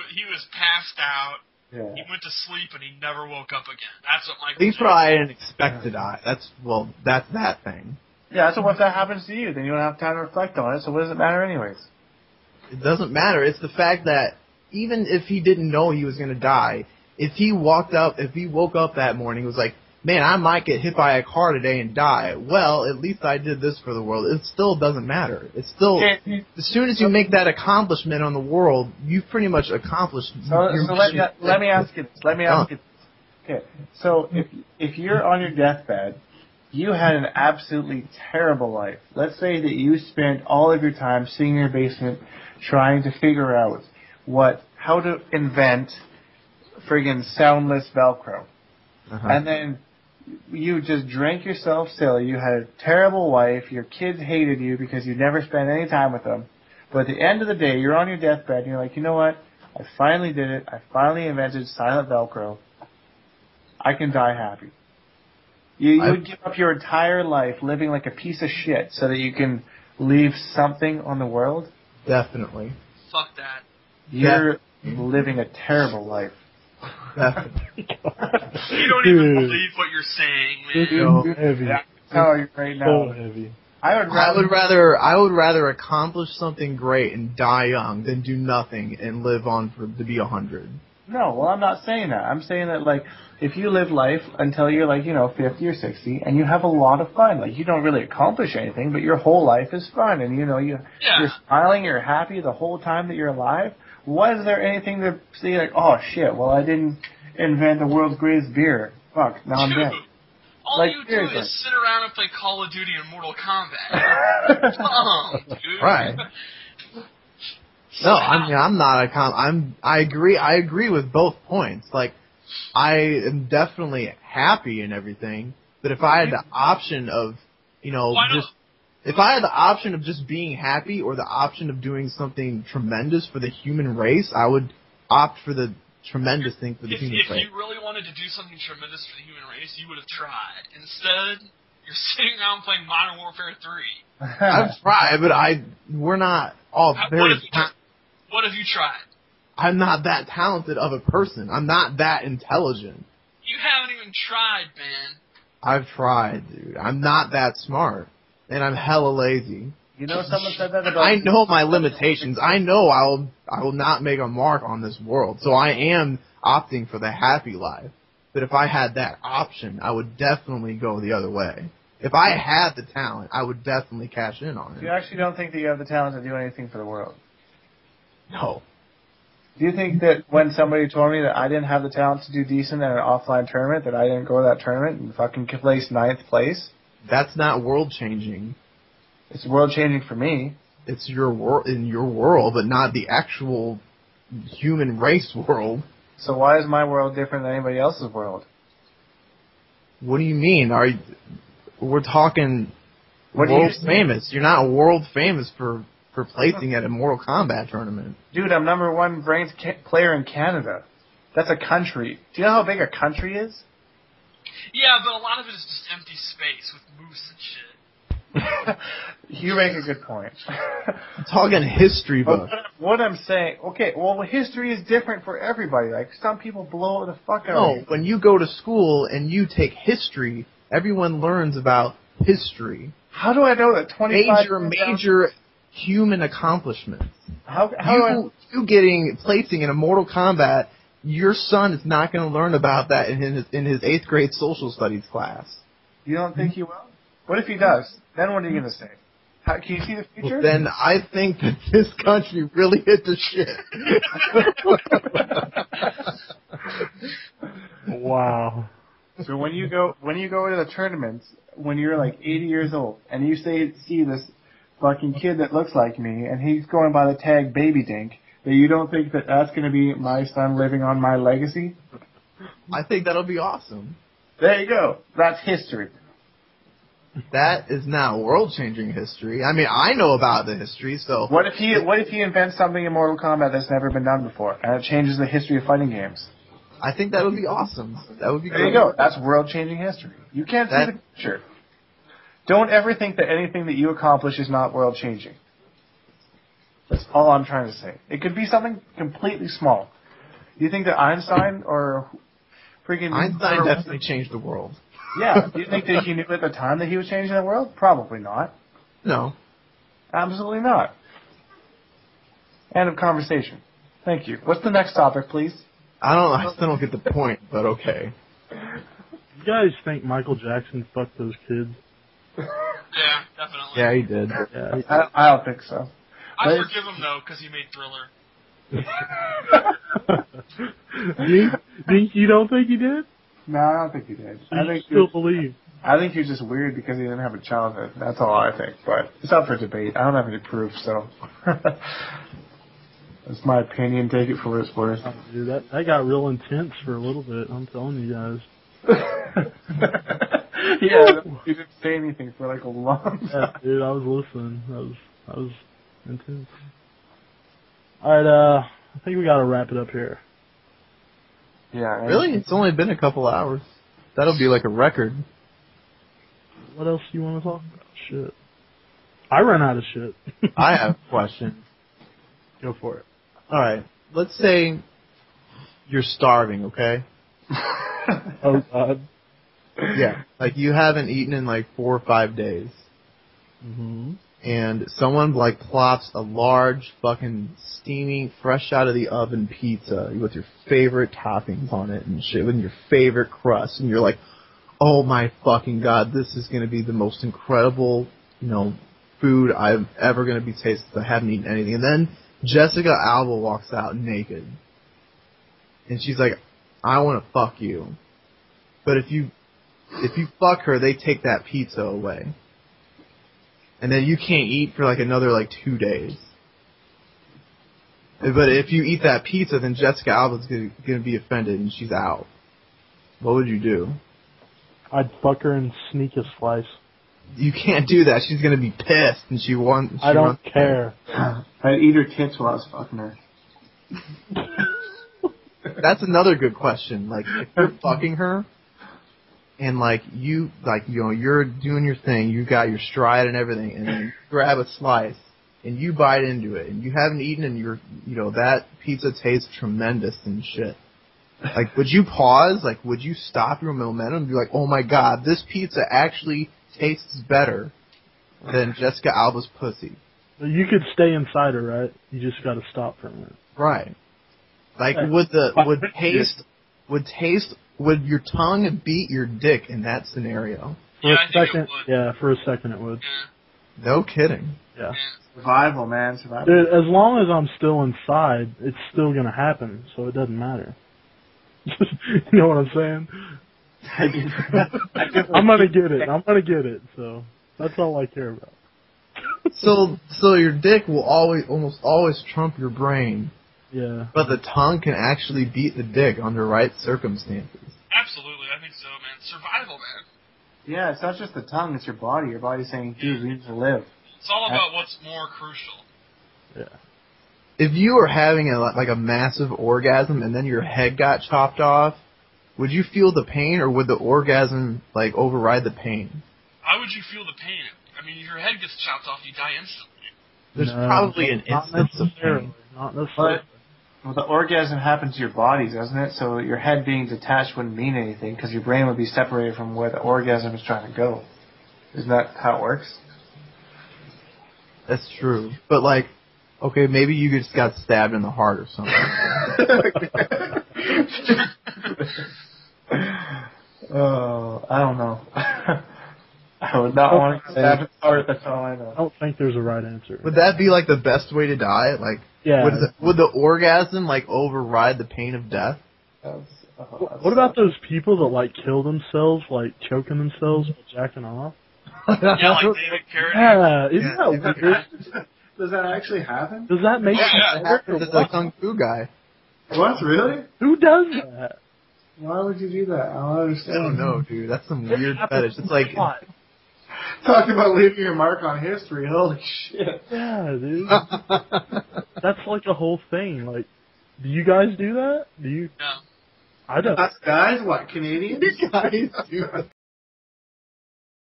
he was passed out. Yeah. He went to sleep and he never woke up again. That's what Michael. He probably didn't expect to die. That's that thing. Yeah, so if that happens to you, then you don't have time to reflect on it, so what does it matter anyways? It doesn't matter. It's the fact that even if he didn't know he was going to die, if he woke up that morning, was like, man, I might get hit by a car today and die. Well, at least I did this for the world. It still doesn't matter. It's still, as soon as you make that accomplishment on the world, you've pretty much accomplished. So let me ask you this. Okay, so if you're on your deathbed, you had an absolutely terrible life. Let's say that you spent all of your time sitting in your basement trying to figure out how to invent friggin' soundless Velcro. And then you just drank yourself silly. You had a terrible wife. Your kids hated you because you never spent any time with them. But at the end of the day, you're on your deathbed and you're like, you know what? I finally did it. I finally invented silent Velcro. I can die happy. You would give up your entire life living like a piece of shit so that you can leave something on the world? Definitely. Fuck that. You're living a terrible life. Definitely. You don't even believe what you're saying, man. So heavy. Yeah, I tell you right now. So heavy. I would rather accomplish something great and die young than do nothing and live on to be 100. No, well, I'm not saying that. I'm saying that, like, if you live life until you're, like, 50 or 60, and you have a lot of fun, like, you don't really accomplish anything, but your whole life is fun, and, you're smiling, you're happy the whole time that you're alive, why is there anything to say, like, oh, shit, well, I didn't invent the world's greatest beer. Fuck, now I'm dead. All you do is sit around and play Call of Duty and Mortal Kombat. Dumb, dude. Right. No, I mean, I'm not I agree with both points. Like, I am definitely happy and everything, but if I had the option of, if I had the option of just being happy or the option of doing something tremendous for the human race, I would opt for the tremendous thing for the human race. If you really wanted to do something tremendous for the human race, you would have tried. Instead, you're sitting around playing Modern Warfare 3. I've tried, but we're not all very. What have you tried? I'm not that talented of a person. I'm not that intelligent. You haven't even tried, man. I've tried, dude. I'm not that smart. And I'm hella lazy. Someone said that about... I know my limitations. I know I will not make a mark on this world. So I am opting for the happy life. But if I had that option, I would definitely go the other way. If I had the talent, I would definitely cash in on it. You actually don't think that you have the talent to do anything for the world? No. Do you think that when somebody told me that I didn't have the talent to do decent at an offline tournament, that I didn't go to that tournament and fucking place 9th place? That's not world-changing. It's world-changing for me. It's in your world, but not the actual human race world. So why is my world different than anybody else's world? What do you mean? We're talking world famous. You're not world famous for placing at a Mortal Kombat tournament. Dude, I'm #1 ranked player in Canada. That's a country. Do you know how big a country is? Yeah, but a lot of it is just empty space with moose and shit. You make a good point. I'm talking history books. What I'm saying, okay, well, history is different for everybody. Like, some people blow the fuck out of you. No, when you go to school and you take history, everyone learns about history. How do I know that 25 major human accomplishments? Placing in a Mortal Kombat, your son is not going to learn about that in his 8th grade social studies class. You don't think he will? What if he does? Then what are you going to say? Can you see the future? Well, then I think that this country really hit the shit. Wow. So when you go to the tournaments, when you're like 80 years old, and you see this fucking kid that looks like me, and he's going by the tag Baby Dink, that you don't think that that's going to be my son living on my legacy? I think that'll be awesome. There you go. That's history. That is not world-changing history. I mean, I know about the history, so... What if he invents something in Mortal Kombat that's never been done before, and it changes the history of fighting games? I think that would be awesome. That would be great. There you go. That's world-changing history. You can't see the future. Don't ever think that anything that you accomplish is not world-changing. That's all I'm trying to say. It could be something completely small. Do you think that Einstein or freaking... Einstein definitely changed the world. Yeah. Do you think that he knew at the time that he was changing the world? Probably not. No. Absolutely not. End of conversation. Thank you. What's the next topic, please? I still don't get the point, but okay. You guys think Michael Jackson fucked those kids? Yeah, definitely. Yeah, he did. Yeah. I don't think so. I forgive him, though, because he made Thriller. You don't think he did? No, I don't think he did. I think still believe. I think you're just weird because he didn't have a childhood. That's all I think. But it's up for debate. I don't have any proof, so that's my opinion. Take it for what it's worth. Oh, dude, that got real intense for a little bit. I'm telling you guys. Yeah, you didn't say anything for like a long time. Yeah, dude, I was listening. That was intense. All right, I think we gotta wrap it up here. Yeah. Really? It's only been a couple hours. That'll be like a record. What else do you want to talk about? Shit. I ran out of shit. I have a question. Go for it. All right. Let's say you're starving, okay? Oh, God. Yeah. Like, you haven't eaten in like 4 or 5 days. Mm-hmm. And someone, like, plops a large, fucking, steaming, fresh out of the oven pizza with your favorite toppings on it and shit, with your favorite crust. And you're like, oh my fucking God, this is going to be the most incredible, food I'm ever going to be tasting. I haven't eaten anything. And then Jessica Alba walks out naked. And she's like, I want to fuck you. But if you fuck her, they take that pizza away. And then you can't eat for like another 2 days. But if you eat that pizza, then Jessica Alba's going to be offended and she's out. What would you do? I'd fuck her and sneak a slice. You can't do that. She's going to be pissed and she wants... I don't care. I'd eat her tits while I was fucking her. That's another good question. Like, if you're fucking her, and you're doing your thing, you got your stride and everything, and then you grab a slice, and you bite into it, and you haven't eaten, and that pizza tastes tremendous and shit. Like, would you pause? Like, would you stop your momentum and be like, oh my God, this pizza actually tastes better than Jessica Alba's pussy? You could stay inside her, right? You just got to stop for a minute. Right. Like, would your tongue beat your dick in that scenario? For a second, yeah, for a second it would. Yeah. No kidding. Yeah. Survival, man. Survival. Dude, as long as I'm still inside, it's still gonna happen, so it doesn't matter. You know what I'm saying? I'm gonna get it. So that's all I care about. So your dick will almost always trump your brain. Yeah. But the tongue can actually beat the dick under right circumstances. Absolutely, I think so, man. Survival, man. Yeah, it's not just the tongue, it's your body. Your body's saying, dude, we need to live. It's all about what's more crucial. Yeah. If you were having a massive orgasm and then your head got chopped off, would you feel the pain or would the orgasm override the pain? How would you feel the pain? I mean, if your head gets chopped off, you die instantly. There's probably an instance of pain. Not necessarily. Well, the orgasm happens to your body, doesn't it? So your head being detached wouldn't mean anything because your brain would be separated from where the orgasm is trying to go. Isn't that how it works? That's true. But okay, maybe you just got stabbed in the heart or something. Oh, I don't know. I would not want to stab his heart, that's all I know. I don't think there's a right answer. Would that be the best way to die? Yeah. Would the orgasm override the pain of death? What about those people that kill themselves, choking themselves while jacking off? Yeah, like David Carradine. Yeah, isn't that weird? Does that actually happen? Does that make sense? That happens to the Kung Fu guy. What, really? Who does that? Why would you do that? I don't understand. I don't know, dude. That's some weird fetish. It's like... Talking about leaving your mark on history, holy shit. Yeah, dude. That's a whole thing. Do you guys do that? Do you? No. I don't. Us guys, what, Canadians? guys do